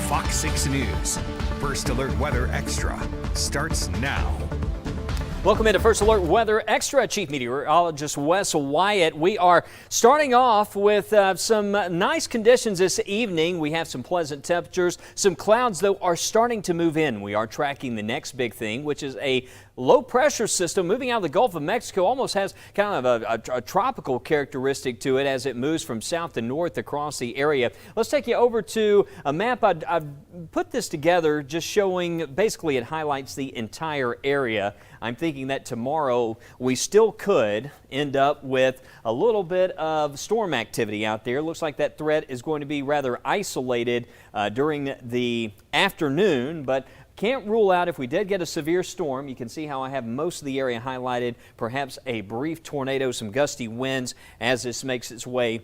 Fox 6 News. First Alert Weather Extra starts now. Welcome into First Alert Weather Extra. Chief Meteorologist Wes Wyatt. We are starting off with some nice conditions this evening. We have some pleasant temperatures. Some clouds, though, are starting to move in. We are tracking the next big thing, which is a low pressure system moving out of the Gulf of Mexico. Almost has kind of a tropical characteristic to it as it moves from south to north across the area. Let's take you over to a map. I've put this together just showing, basically it highlights the entire area. I'm thinking that tomorrow we still could end up with a little bit of storm activity out there. Looks like that threat is going to be rather isolated during the afternoon, but can't rule out if we did get a severe storm. You can see how I have most of the area highlighted, perhaps a brief tornado, some gusty winds as this makes its way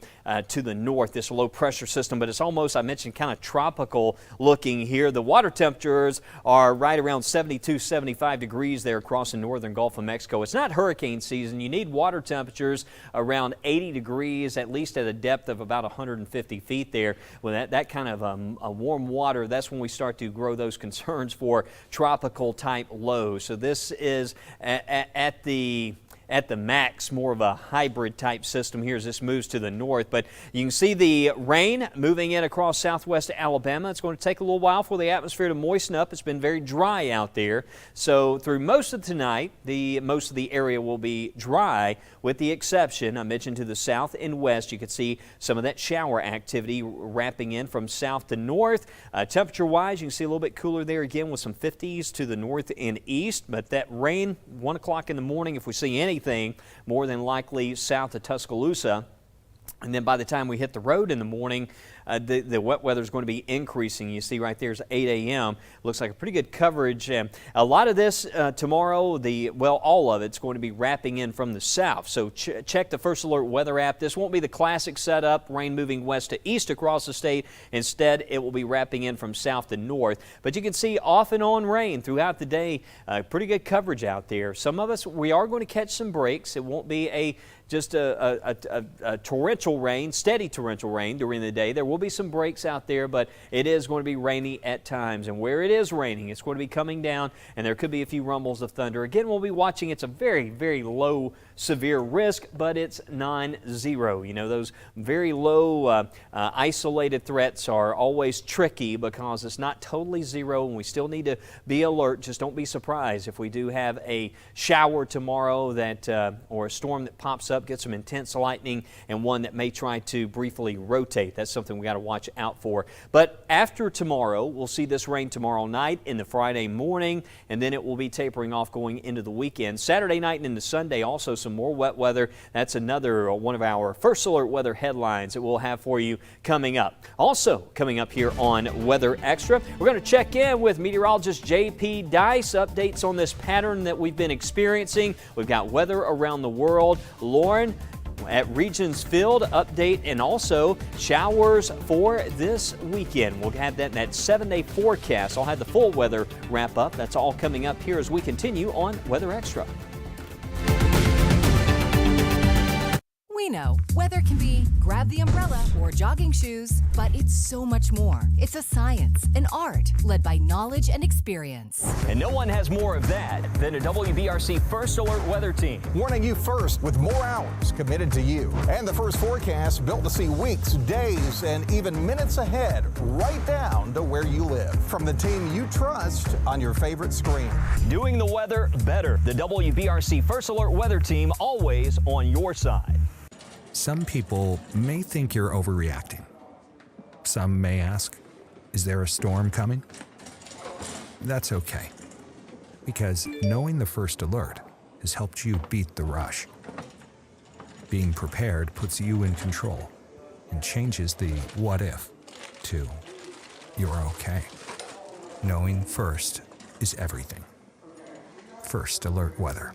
to the north, this low pressure system. But it's almost, I mentioned, kind of tropical looking here. The water temperatures are right around 72, 75 degrees there across the northern Gulf of Mexico. It's not hurricane season. You need water temperatures around 80 degrees, at least at a depth of about 150 feet there. With that kind of a warm water, that's when we start to grow those concerns for tropical type lows. So this is at the max, more of a hybrid type system here as this moves to the north. But you can see the rain moving in across southwest Alabama. It's going to take a little while for the atmosphere to moisten up. It's been very dry out there. So through most of tonight, most of the area will be dry, with the exception, I mentioned, to the south and west. You can see some of that shower activity wrapping in from south to north. Temperature-wise, you can see a little bit cooler there again with some 50s to the north and east. But that rain, 1 o'clock in the morning, if we see anything, more than likely south of Tuscaloosa. And then by the time we hit the road in the morning, the wet weather is going to be increasing. You see right there is 8 a.m. Looks like a pretty good coverage. A lot of this tomorrow, all of it's going to be wrapping in from the south. So check the First Alert Weather app. This won't be the classic setup, rain moving west to east across the state. Instead, it will be wrapping in from south to north. But you can see off and on rain throughout the day. Pretty good coverage out there. Some of us, we are going to catch some breaks. It won't be just a torrential rain, steady torrential rain during the day. There will be some breaks out there, but it is going to be rainy at times. And where it is raining, it's going to be coming down, and there could be a few rumbles of thunder. Again, we'll be watching. It's a very, very low severe risk, but it's non-zero. You know, those very low isolated threats are always tricky because it's not totally zero, and we still need to be alert. Just don't be surprised if we do have a shower tomorrow or a storm that pops up, get some intense lightning, and one that may try to briefly rotate. That's something we got to watch out for. But after tomorrow, we'll see this rain tomorrow night into Friday morning, and then it will be tapering off going into the weekend. Saturday night and into Sunday, also some more wet weather. That's another one of our First Alert Weather headlines that we'll have for you coming up. Also coming up here on Weather Extra, we're going to check in with meteorologist J.P. Dice. Updates on this pattern that we've been experiencing. We've got weather around the world. Lauren at Regions Field update, and also showers for this weekend. We'll have that in that 7-day forecast. I'll have the full weather wrap up. That's all coming up here as we continue on Weather Extra. We know weather can be grab the umbrella or jogging shoes, but it's so much more. It's a science, an art, led by knowledge and experience. And no one has more of that than a WBRC First Alert Weather team. Warning you first with more hours committed to you. And the first forecast built to see weeks, days, and even minutes ahead, right down to where you live. From the team you trust on your favorite screen. Doing the weather better. The WBRC First Alert Weather team, always on your side. Some people may think you're overreacting. Some may ask, is there a storm coming? That's okay, because knowing the first alert has helped you beat the rush. Being prepared puts you in control and changes the what if to you're okay. Knowing first is everything. First Alert Weather.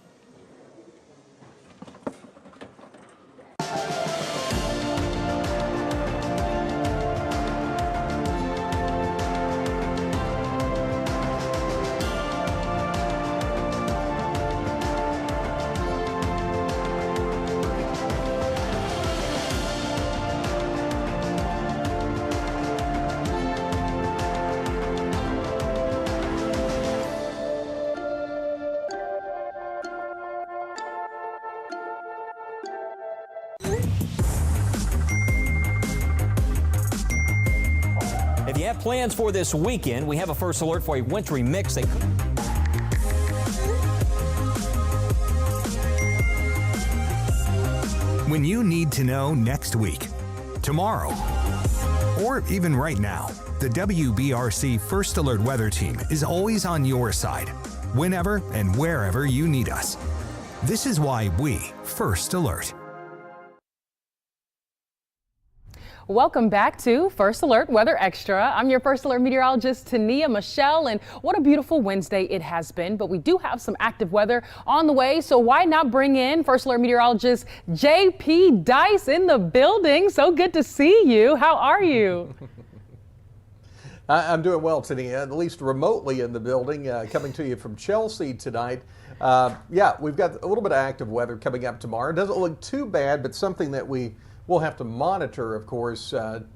you have plans for this weekend, we have a first alert for a wintry mix. When you need to know next week, tomorrow, or even right now, the WBRC First Alert Weather Team is always on your side, whenever and wherever you need us. This is why we First Alert. Welcome back to First Alert Weather Extra. I'm your First Alert meteorologist, Tania Michelle, and what a beautiful Wednesday it has been. But we do have some active weather on the way, so why not bring in First Alert meteorologist JP Dice in the building? So good to see you. How are you? I'm doing well, Tania, at least remotely in the building, coming to you from Chelsea tonight. Yeah, we've got a little bit of active weather coming up tomorrow. It doesn't look too bad, but something that we'll have to monitor, of course,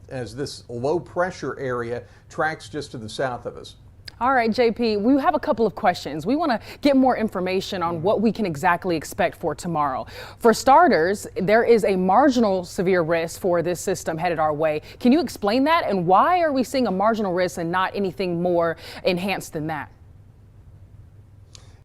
as this low pressure area tracks just to the south of us. All right, JP, we have a couple of questions. We want to get more information on what we can exactly expect for tomorrow. For starters, there is a marginal severe risk for this system headed our way. Can you explain that, and why are we seeing a marginal risk and not anything more enhanced than that?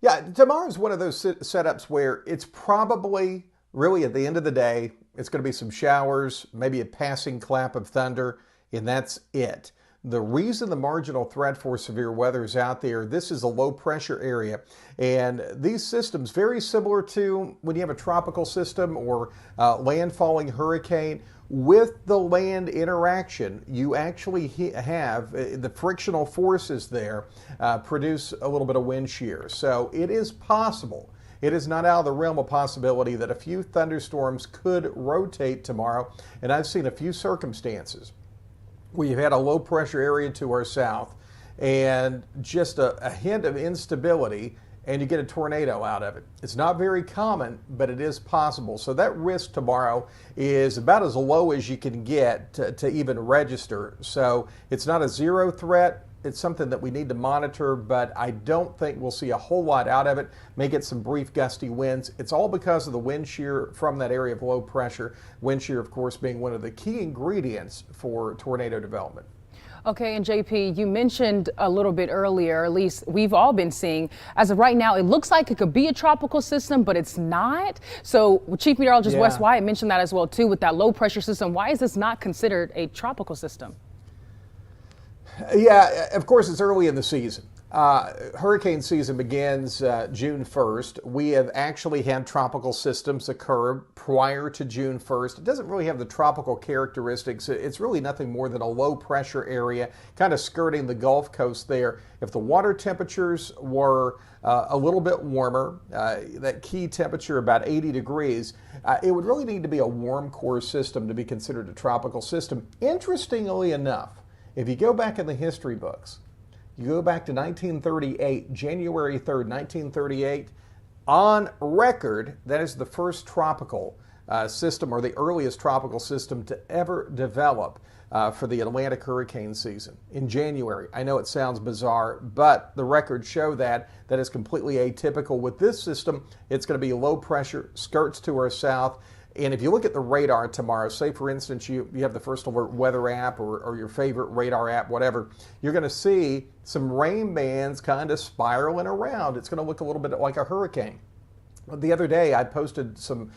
Yeah, tomorrow's one of those setups where it's probably really at the end of the day, it's going to be some showers, maybe a passing clap of thunder, and that's it. The reason the marginal threat for severe weather is out there, this is a low pressure area, and these systems, very similar to when you have a tropical system or landfalling hurricane, with the land interaction, you actually have the frictional forces there produce a little bit of wind shear. So it is possible. It is not out of the realm of possibility that a few thunderstorms could rotate tomorrow, and I've seen a few circumstances. We've had a low pressure area to our south and just a hint of instability, and you get a tornado out of it. It's not very common, but it is possible. So that risk tomorrow is about as low as you can get to even register. So it's not a zero threat. It's something that we need to monitor, but I don't think we'll see a whole lot out of it. May get some brief gusty winds. It's all because of the wind shear from that area of low pressure. Wind shear, of course, being one of the key ingredients for tornado development. Okay, and JP, you mentioned a little bit earlier, at least we've all been seeing, as of right now, it looks like it could be a tropical system, but it's not. So Chief Meteorologist Wes Wyatt mentioned that as well, too, with that low pressure system. Why is this not considered a tropical system? Yeah, of course, it's early in the season. Hurricane season begins June 1st. We have actually had tropical systems occur prior to June 1st. It doesn't really have the tropical characteristics. It's really nothing more than a low pressure area kind of skirting the Gulf Coast there. If the water temperatures were a little bit warmer, that key temperature about 80 degrees, it would really need to be a warm core system to be considered a tropical system. Interestingly enough, if you go back in the history books, you go back to 1938, January 3rd, 1938, on record, that is the first tropical system, or the earliest tropical system to ever develop for the Atlantic hurricane season in January. I know it sounds bizarre, but the records show that is completely atypical. With this system, it's going to be low pressure, skirts to our south. And if you look at the radar tomorrow, say for instance you have the First Alert weather app or your favorite radar app, whatever, you're going to see some rain bands kind of spiraling around. It's going to look a little bit like a hurricane. The other day I posted some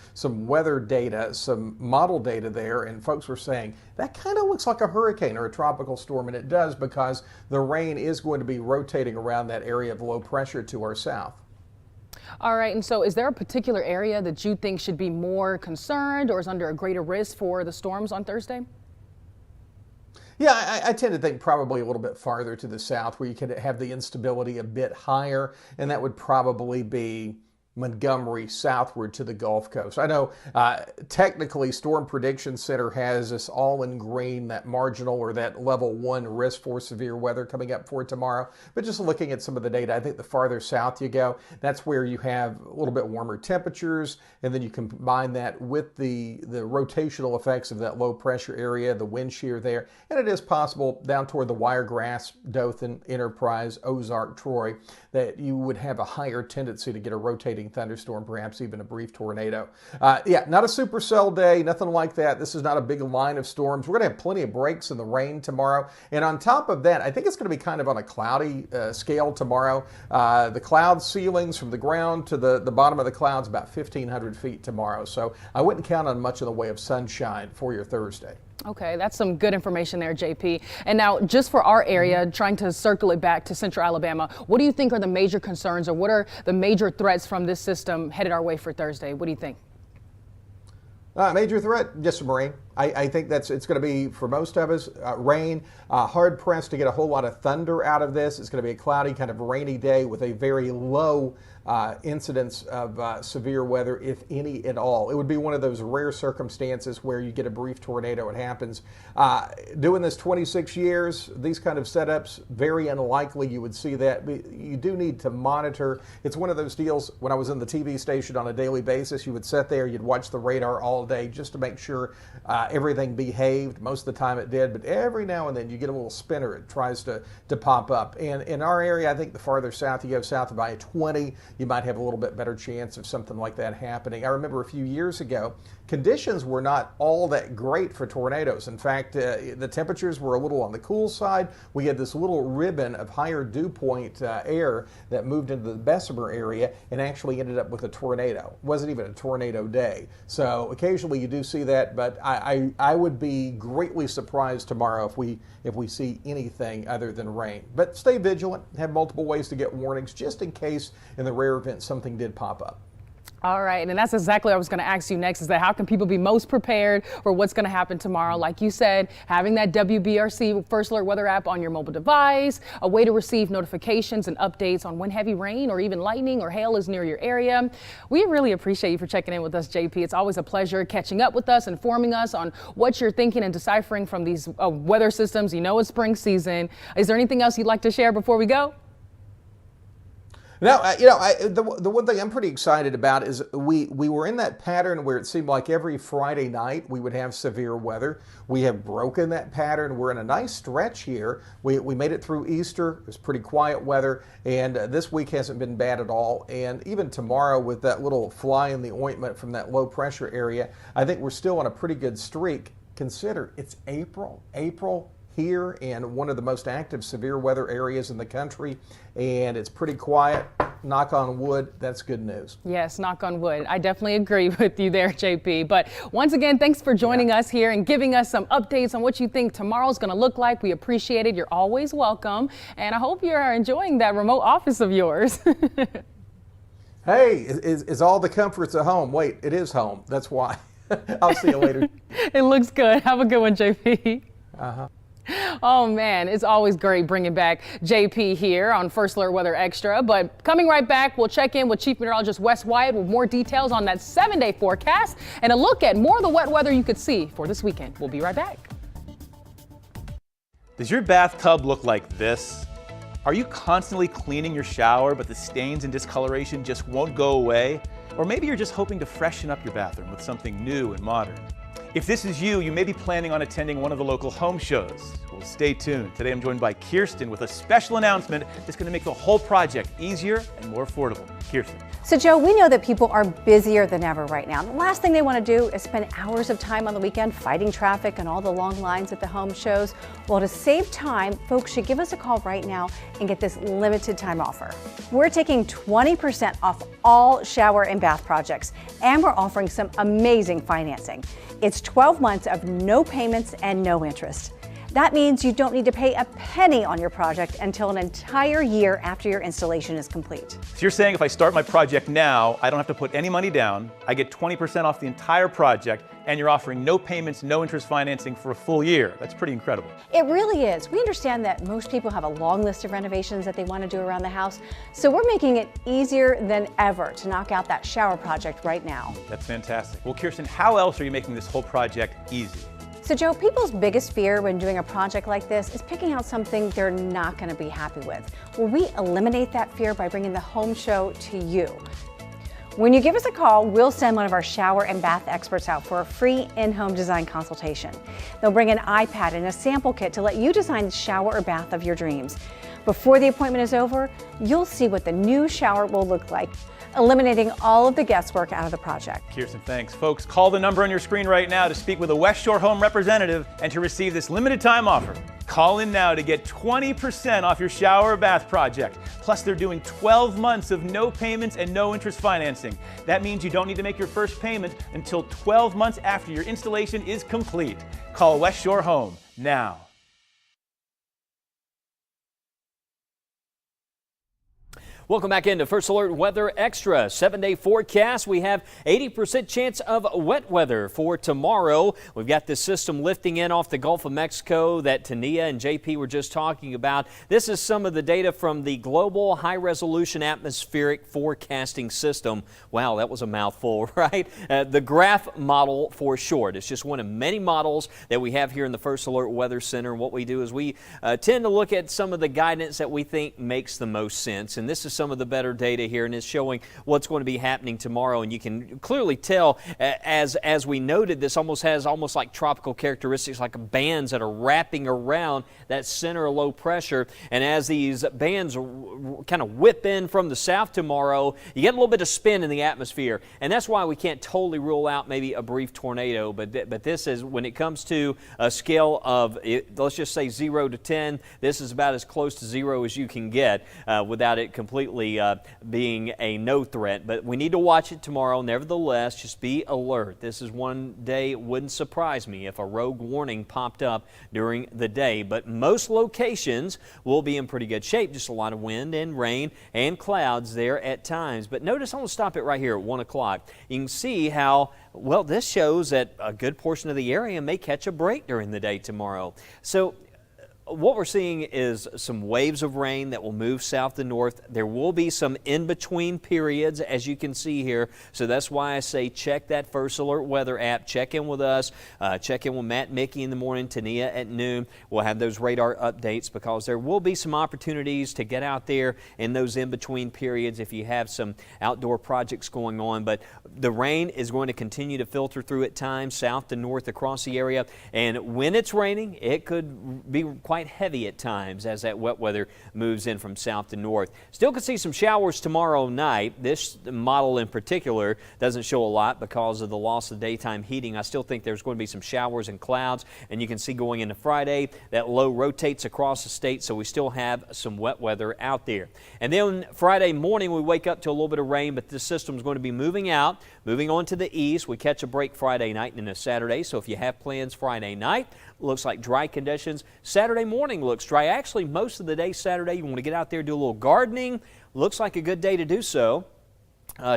weather data, some model data there, and folks were saying that kind of looks like a hurricane or a tropical storm, and it does because the rain is going to be rotating around that area of low pressure to our south. All right, and so is there a particular area that you think should be more concerned or is under a greater risk for the storms on Thursday? Yeah, I tend to think probably a little bit farther to the south where you could have the instability a bit higher, and that would probably be Montgomery southward to the Gulf Coast. I know technically Storm Prediction Center has us all in green, that marginal or that level 1 risk for severe weather coming up for tomorrow. But just looking at some of the data, I think the farther south you go, that's where you have a little bit warmer temperatures, and then you combine that with the rotational effects of that low pressure area, the wind shear there, and it is possible down toward the Wiregrass, Dothan, Enterprise, Ozark, Troy, that you would have a higher tendency to get a rotating devastating thunderstorm, perhaps even a brief tornado. Yeah, not a supercell day, nothing like that. This is not a big line of storms. We're going to have plenty of breaks in the rain tomorrow. And on top of that, I think it's going to be kind of on a cloudy scale tomorrow. The cloud ceilings from the ground to the bottom of the clouds about 1,500 feet tomorrow. So I wouldn't count on much in the way of sunshine for your Thursday. Okay, that's some good information there, JP. And now, just for our area, trying to circle it back to central Alabama, what do you think are the major concerns, or what are the major threats from this system headed our way for Thursday? What do you think? Major threat, just some rain. I think it's going to be, for most of us, rain. Hard pressed to get a whole lot of thunder out of this. It's going to be a cloudy, kind of rainy day with a very low incidence of severe weather, if any at all. It would be one of those rare circumstances where you get a brief tornado. It happens. Doing this 26 years, these kind of setups, very unlikely you would see that. But you do need to monitor. It's one of those deals, when I was in the TV station on a daily basis, you would sit there, you'd watch the radar all day just to make sure everything behaved. Most of the time it did, but every now and then you get a little spinner. It tries to pop up. And in our area, I think the farther south you go, south of I-20, you might have a little bit better chance of something like that happening. I remember a few years ago, conditions were not all that great for tornadoes. In fact, the temperatures were a little on the cool side. We had this little ribbon of higher dew point air that moved into the Bessemer area and actually ended up with a tornado. It wasn't even a tornado day. So occasionally you do see that, but I would be greatly surprised tomorrow if we see anything other than rain. But stay vigilant. Have multiple ways to get warnings just in case, in the rare event, something did pop up. All right, and that's exactly what I was going to ask you next, is that how can people be most prepared for what's going to happen tomorrow? Like you said, having that WBRC First Alert Weather app on your mobile device, a way to receive notifications and updates on when heavy rain or even lightning or hail is near your area. We really appreciate you for checking in with us, JP. It's always a pleasure catching up with us, informing us on what you're thinking and deciphering from these weather systems. You know it's spring season. Is there anything else you'd like to share before we go? No, the one thing I'm pretty excited about is we were in that pattern where it seemed like every Friday night we would have severe weather. We have broken that pattern. We're in a nice stretch here. We made it through Easter. It was pretty quiet weather, and this week hasn't been bad at all. And even tomorrow, with that little fly in the ointment from that low pressure area, I think we're still on a pretty good streak. Consider it's April here in one of the most active severe weather areas in the country, and it's pretty quiet. Knock on wood, that's good news. Yes, knock on wood. I definitely agree with you there, JP. But once again, thanks for joining us here and giving us some updates on what you think tomorrow's going to look like. We appreciate it. You're always welcome. And I hope you're enjoying that remote office of yours. Hey, is all the comforts at home? Wait, it is home. That's why. I'll see you later. It looks good. Have a good one, JP. Oh man, it's always great bringing back JP here on First Alert Weather Extra. But coming right back, we'll check in with Chief Meteorologist Wes Wyatt with more details on that 7-day forecast and a look at more of the wet weather you could see for this weekend. We'll be right back. Does your bathtub look like this? Are you constantly cleaning your shower, but the stains and discoloration just won't go away? Or maybe you're just hoping to freshen up your bathroom with something new and modern. If this is you, you may be planning on attending one of the local home shows. Well, stay tuned. Today I'm joined by Kirsten with a special announcement that's going to make the whole project easier and more affordable. Kirsten. So Joe, we know that people are busier than ever right now. The last thing they want to do is spend hours of time on the weekend fighting traffic and all the long lines at the home shows. Well, to save time, folks should give us a call right now and get this limited time offer. We're taking 20% off all shower and bath projects, and we're offering some amazing financing. It's 12 months of no payments and no interest. That means you don't need to pay a penny on your project until an entire year after your installation is complete. So you're saying if I start my project now, I don't have to put any money down, I get 20% off the entire project, and you're offering no payments, no interest financing for a full year. That's pretty incredible. It really is. We understand that most people have a long list of renovations that they want to do around the house, so we're making it easier than ever to knock out that shower project right now. That's fantastic. Well, Kirsten, how else are you making this whole project easy? So Joe, people's biggest fear when doing a project like this is picking out something they're not going to be happy with. Well, we eliminate that fear by bringing the home show to you. When you give us a call, we'll send one of our shower and bath experts out for a free in-home design consultation. They'll bring an iPad and a sample kit to let you design the shower or bath of your dreams. Before the appointment is over, you'll see what the new shower will look like. eliminating all of the guesswork out of the project. Kirsten, thanks. Folks, call the number on your screen right now to speak with a West Shore Home representative and to receive this limited time offer. Call in now to get 20% off your shower or bath project. Plus, they're doing 12 months of no payments and no interest financing. That means you don't need to make your first payment until 12 months after your installation is complete. Call West Shore Home now. Welcome back into First Alert Weather Extra. 7-day forecast. We have 80% chance of wet weather for tomorrow. We've got this system lifting in off the Gulf of Mexico that Tania and JP were just talking about. This is some of the data from the Global High Resolution Atmospheric Forecasting System. Wow, that was a mouthful, right? The GRAPH model for short. It's just one of many models that we have here in the First Alert Weather Center. What we do is we tend to look at some of the guidance that we think makes the most sense. And this is some of the better data here, and it's showing what's going to be happening tomorrow. And you can clearly tell, as we noted, this has almost like tropical characteristics, like bands that are wrapping around that center of low pressure. And as these bands kind of whip in from the south tomorrow, you get a little bit of spin in the atmosphere, and that's why we can't totally rule out maybe a brief tornado. But this is, when it comes to a scale of, let's just say 0 to 10, this is about as close to 0 as you can get without it completely being a no threat. But we need to watch it tomorrow. Nevertheless, just be alert. This is one day it wouldn't surprise me if a rogue warning popped up during the day. But most locations will be in pretty good shape. Just a lot of wind and rain and clouds there at times. But notice, I'm going to stop it right here at 1 o'clock. You can see how, well, this shows that a good portion of the area may catch a break during the day tomorrow. So what we're seeing is some waves of rain that will move south to north. There will be some in-between periods, as you can see here. So that's why I say check that First Alert Weather app. Check in with us. Check in with Matt and Mickey in the morning, Tania at noon. We'll have those radar updates because there will be some opportunities to get out there in those in-between periods if you have some outdoor projects going on. But the rain is going to continue to filter through at times, south to north across the area. And when it's raining, it could be quite heavy at times as that wet weather moves in from south to north. Still could see some showers tomorrow night. This model in particular doesn't show a lot because of the loss of daytime heating. I still think there's going to be some showers and clouds, and you can see going into Friday that low rotates across the state, so we still have some wet weather out there. And then Friday morning we wake up to a little bit of rain, but this system is going to be moving out, moving on to the east. We catch a break Friday night and a Saturday, so if you have plans Friday night, looks like dry conditions. Saturday morning looks dry. Actually, most of the day Saturday, you want to get out there, do a little gardening. Looks like a good day to do so.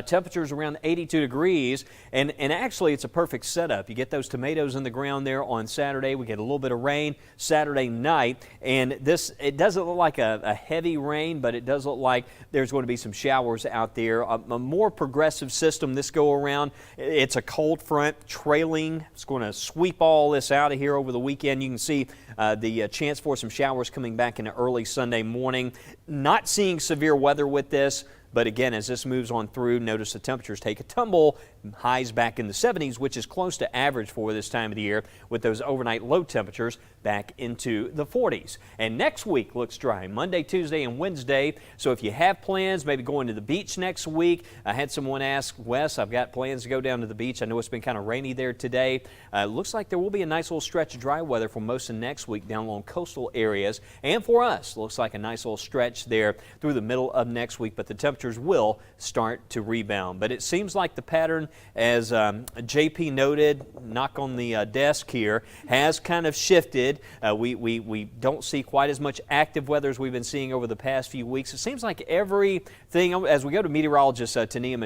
Temperatures around 82 degrees, and actually it's a perfect setup. You get those tomatoes in the ground there on Saturday. We get a little bit of rain Saturday night, and it doesn't look like a heavy rain, but it does look like there's going to be some showers out there. A more progressive system this go around. It's a cold front trailing. It's going to sweep all this out of here over the weekend. You can see the chance for some showers coming back in the early Sunday morning. Not seeing severe weather with this. But again, as this moves on through, notice the temperatures take a tumble, highs back in the 70s, which is close to average for this time of the year, with those overnight low temperatures back into the 40s. And next week looks dry, Monday, Tuesday, and Wednesday. So if you have plans, maybe going to the beach next week. I had someone ask, Wes, I've got plans to go down to the beach. I know it's been kind of rainy there today. Looks like there will be a nice little stretch of dry weather for most of next week down along coastal areas. And for us, looks like a nice little stretch there through the middle of next week, but the temperatures will start to rebound. But it seems like the pattern, as JP noted, knock on the desk here, has kind of shifted. We don't see quite as much active weather as we've been seeing over the past few weeks. It seems like everything, as we go to meteorologist Tania,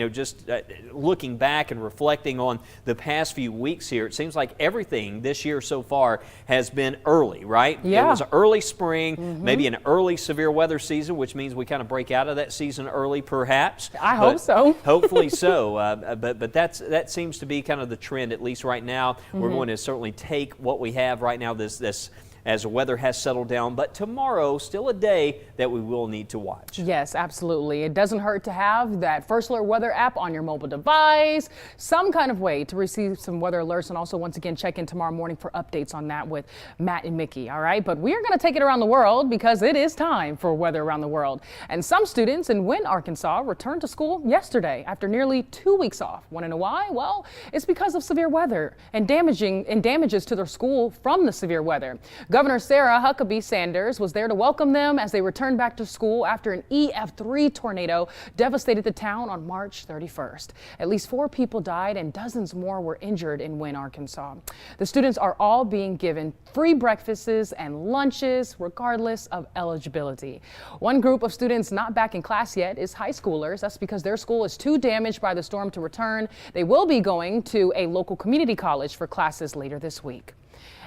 just looking back and reflecting on the past few weeks here, it seems like everything this year so far has been early, right? Yeah. It was an early spring, maybe an early severe weather season, which means we kind of break out of that season early, perhaps. I hope so. Hopefully so. But that seems to be kind of the trend, at least right now. We're going to certainly take what we have right now, this as the weather has settled down, but tomorrow still a day that we will need to watch. Yes, absolutely. It doesn't hurt to have that First Alert weather app on your mobile device, some kind of way to receive some weather alerts, and also once again check in tomorrow morning for updates on that with Matt and Mickey. All right, but we are going to take it around the world because it is time for weather around the world. And some students in Wynne, Arkansas returned to school yesterday after nearly 2 weeks off. Want to know why? Well, it's because of severe weather and damages to their school from the severe weather. Governor Sarah Huckabee Sanders was there to welcome them as they returned back to school after an EF3 tornado devastated the town on March 31st. At least 4 people died and dozens more were injured in Wynne, Arkansas. The students are all being given free breakfasts and lunches regardless of eligibility. One group of students not back in class yet is high schoolers. That's because their school is too damaged by the storm to return. They will be going to a local community college for classes later this week.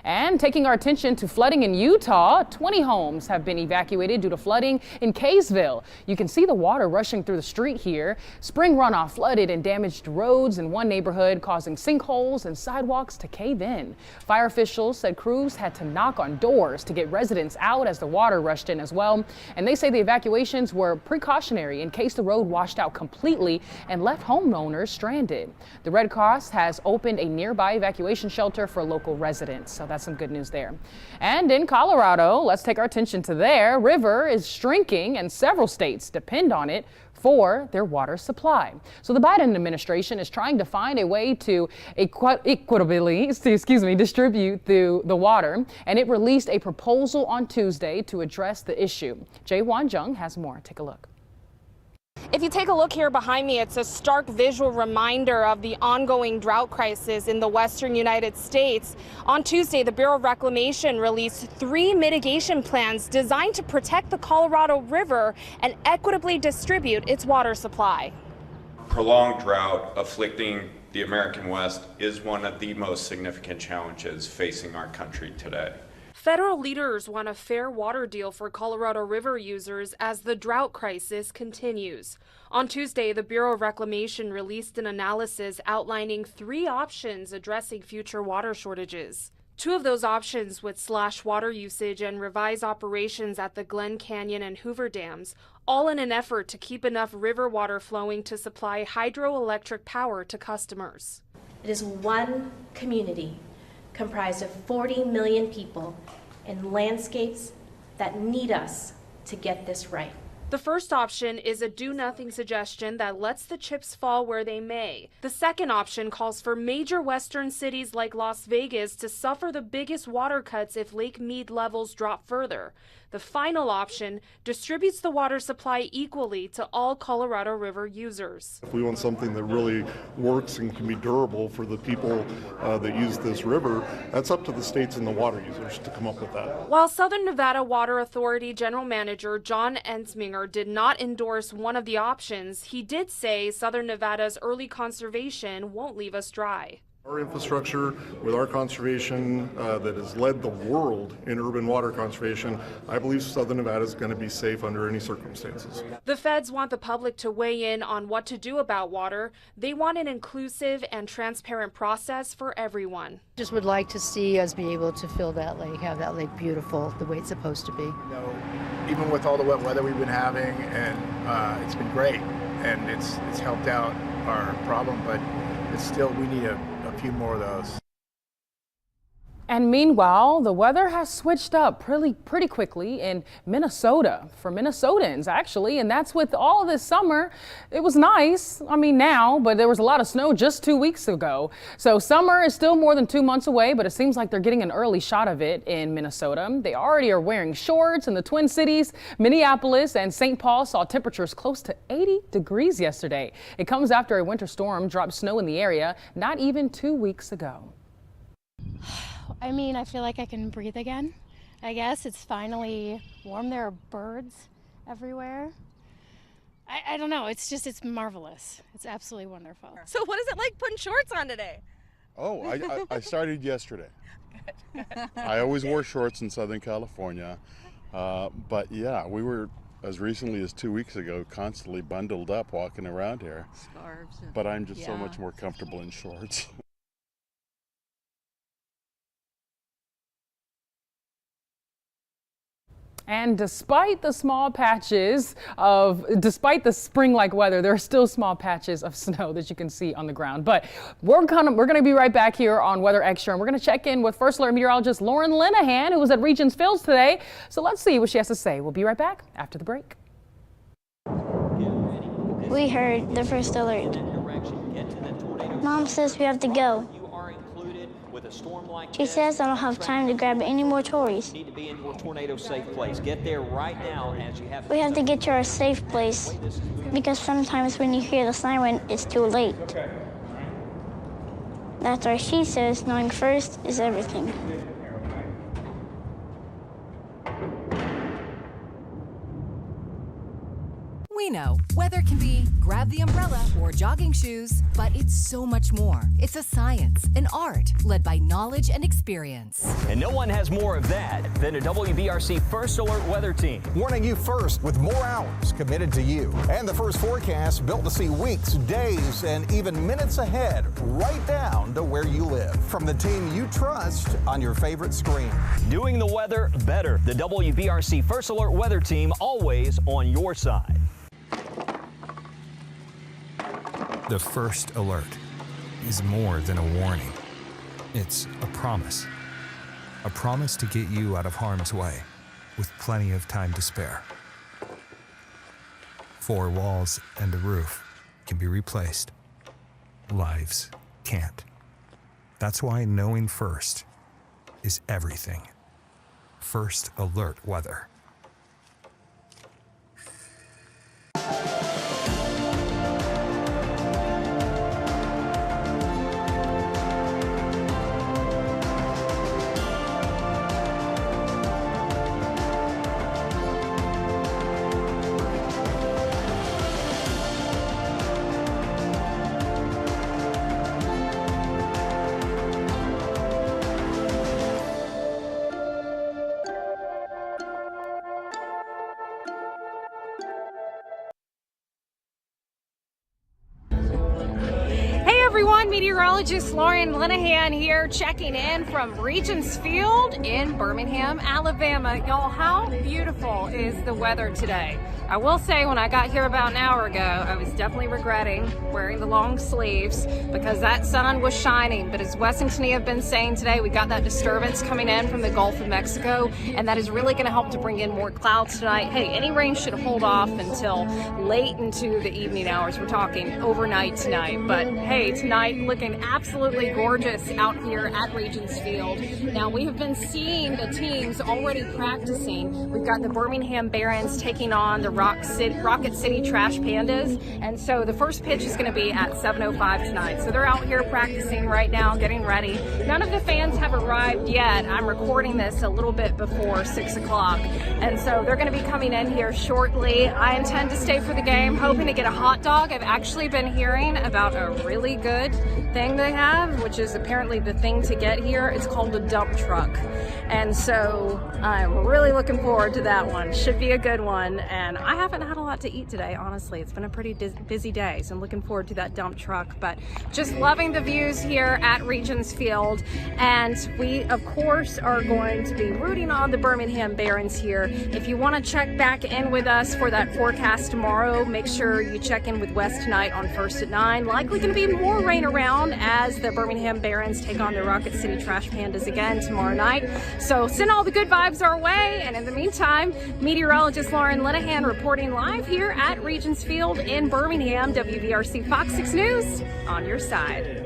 And taking our attention to flooding in Utah, 20 homes have been evacuated due to flooding in Kaysville. You can see the water rushing through the street here. Spring runoff flooded and damaged roads in one neighborhood, causing sinkholes and sidewalks to cave in. Fire officials said crews had to knock on doors to get residents out as the water rushed in as well. And they say the evacuations were precautionary in case the road washed out completely and left homeowners stranded. The Red Cross has opened a nearby evacuation shelter for local residents. So that's some good news there. And in Colorado, let's take our attention to their river is shrinking and several states depend on it for their water supply. So the Biden administration is trying to find a way to equitably distribute the water, and it released a proposal on Tuesday to address the issue. Jay Wan Jung has more. Take a look. If you take a look here behind me, it's a stark visual reminder of the ongoing drought crisis in the western United States. On Tuesday, the Bureau of Reclamation released 3 mitigation plans designed to protect the Colorado River and equitably distribute its water supply. Prolonged drought afflicting the American West is one of the most significant challenges facing our country today. Federal leaders want a fair water deal for Colorado River users as the drought crisis continues. On Tuesday, the Bureau of Reclamation released an analysis outlining 3 options addressing future water shortages. 2 of those options would slash water usage and revise operations at the Glen Canyon and Hoover dams, all in an effort to keep enough river water flowing to supply hydroelectric power to customers. It is one community comprised of 40 million people in landscapes that need us to get this right. The first option is a do-nothing suggestion that lets the chips fall where they may. The second option calls for major western cities like Las Vegas to suffer the biggest water cuts if Lake Mead levels drop further. The final option distributes the water supply equally to all Colorado River users. If we want something that really works and can be durable for the people that use this river, that's up to the states and the water users to come up with that. While Southern Nevada Water Authority General Manager John Ensminger did not endorse one of the options, he did say Southern Nevada's early conservation won't leave us dry. Our infrastructure with our conservation that has led the world in urban water conservation, I believe Southern Nevada is going to be safe under any circumstances. The feds want the public to weigh in on what to do about water. They want an inclusive and transparent process for everyone. Just would like to see us be able to fill that lake, have that lake beautiful the way it's supposed to be. You know, even with all the wet weather we've been having, and it's been great, and it's helped out our problem, but it's still, we need a few more of those. And meanwhile, the weather has switched up pretty quickly in Minnesota, for Minnesotans actually, and that's with all this summer. It was nice, now, but there was a lot of snow just 2 weeks ago. So summer is still more than 2 months away, but it seems like they're getting an early shot of it in Minnesota. They already are wearing shorts in the Twin Cities. Minneapolis and St. Paul saw temperatures close to 80 degrees yesterday. It comes after a winter storm dropped snow in the area not even 2 weeks ago. I feel like I can breathe again. I guess it's finally warm. There are birds everywhere. I don't know. It's marvelous. It's absolutely wonderful. So what is it like putting shorts on today? Oh, I started yesterday. Good. I always wore shorts in Southern California. But yeah, we were, as recently as 2 weeks ago, constantly bundled up walking around here. Scarves. But I'm just so much more comfortable in shorts. And despite the spring-like weather, there are still small patches of snow that you can see on the ground. But we're gonna be right back here on Weather Extra, and we're gonna check in with First Alert meteorologist Lauren Linehan, who was at Regions Fields today. So let's see what she has to say. We'll be right back after the break. We heard the first alert. Mom says we have to go. She says I don't have time to grab any more toys. Need to be into a tornado safe place. Get there right now as you have. We have to get to our safe place because sometimes when you hear the siren, it's too late. That's why she says knowing first is everything. We know weather can be grab the umbrella or jogging shoes, but it's so much more. It's a science, an art, led by knowledge and experience. And no one has more of that than a WBRC First Alert weather team. Warning you first with more hours committed to you. And the first forecast built to see weeks, days, and even minutes ahead, right down to where you live. From the team you trust on your favorite screen. Doing the weather better. The WBRC First Alert weather team, always on your side. The first alert is more than a warning. It's a promise. A promise to get you out of harm's way with plenty of time to spare. 4 walls and a roof can be replaced. Lives can't. That's why knowing first is everything. First Alert weather. Everyone, meteorologist Lauren Linehan here, checking in from Regions Field in Birmingham, Alabama. Y'all, how beautiful is the weather today? I will say when I got here about an hour ago, I was definitely regretting wearing the long sleeves because that sun was shining. But as Wes and Tania have been saying today, we got that disturbance coming in from the Gulf of Mexico, and that is really going to help to bring in more clouds tonight. Hey, any rain should hold off until late into the evening hours. We're talking overnight tonight. But hey, tonight looking absolutely gorgeous out here at Regions Field. Now, we have been seeing the teams already practicing. We've got the Birmingham Barons taking on the Rocket City Trash Pandas, and so the first pitch is going to be at 7:05 tonight. So they're out here practicing right now, getting ready. None of the fans have arrived yet. I'm recording this a little bit before 6 o'clock, and so they're going to be coming in here shortly. I intend to stay for the game, hoping to get a hot dog. I've actually been hearing about a really good thing they have, which is apparently the thing to get here. It's called the dump truck, and so I'm really looking forward to that one. Should be a good one, and I haven't had a lot to eat today, honestly. It's been a pretty busy day, so I'm looking forward to that dump truck. But just loving the views here at Regions Field, and we of course are going to be rooting on the Birmingham Barons here. If you want to check back in with us for that forecast tomorrow, make sure you check in with Wes tonight on First at 9. Likely going to be more rain around as the Birmingham Barons take on the Rocket City Trash Pandas again tomorrow night. So send all the good vibes our way, and in the meantime, meteorologist Lauren Linehan reporting live here at Regions Field in Birmingham. WBRC Fox 6 News on your side.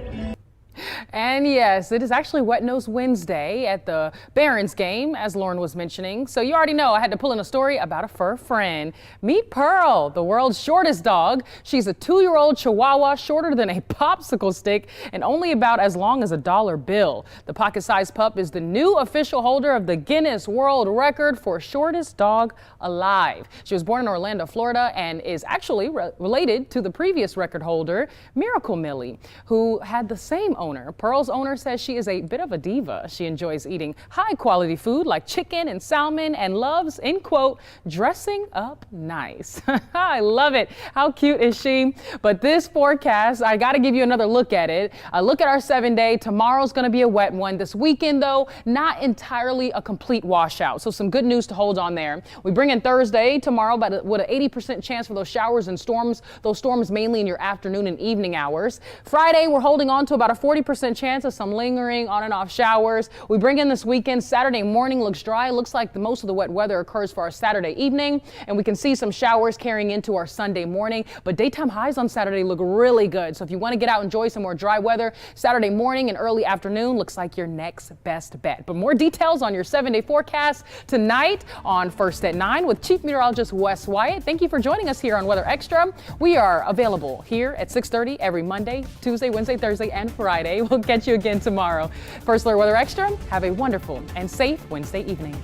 And yes, it is actually Wet Nose Wednesday at the Barons game, as Lauren was mentioning. So you already know I had to pull in a story about a fur friend. Meet Pearl, the world's shortest dog. She's a 2-year-old Chihuahua, shorter than a popsicle stick and only about as long as a $1 bill. The pocket-sized pup is the new official holder of the Guinness World Record for shortest dog alive. She was born in Orlando, Florida, and is actually related to the previous record holder, Miracle Millie, who had the same owner. Pearl's owner says she is a bit of a diva. She enjoys eating high quality food like chicken and salmon and loves, in quote, dressing up nice. I love it. How cute is she? But this forecast, I got to give you another look at it. Look at our 7-day. Tomorrow's going to be a wet one. This weekend, though, not entirely a complete washout. So some good news to hold on there. We bring in Thursday tomorrow, but with an 80% chance for those showers and storms. Those storms mainly in your afternoon and evening hours. Friday, we're holding on to about a 40% chance of some lingering on and off showers. We bring in this weekend. Saturday morning looks dry. Looks like most of the wet weather occurs for our Saturday evening, and we can see some showers carrying into our Sunday morning. But daytime highs on Saturday look really good. So if you want to get out and enjoy some more dry weather, Saturday morning and early afternoon looks like your next best bet. But more details on your 7-day forecast tonight on First at 9 with Chief Meteorologist Wes Wyatt. Thank you for joining us here on Weather Extra. We are available here at 6:30 every Monday, Tuesday, Wednesday, Thursday, and Friday. We'll catch you again tomorrow. First Alert Weather Extra. Have a wonderful and safe Wednesday evening.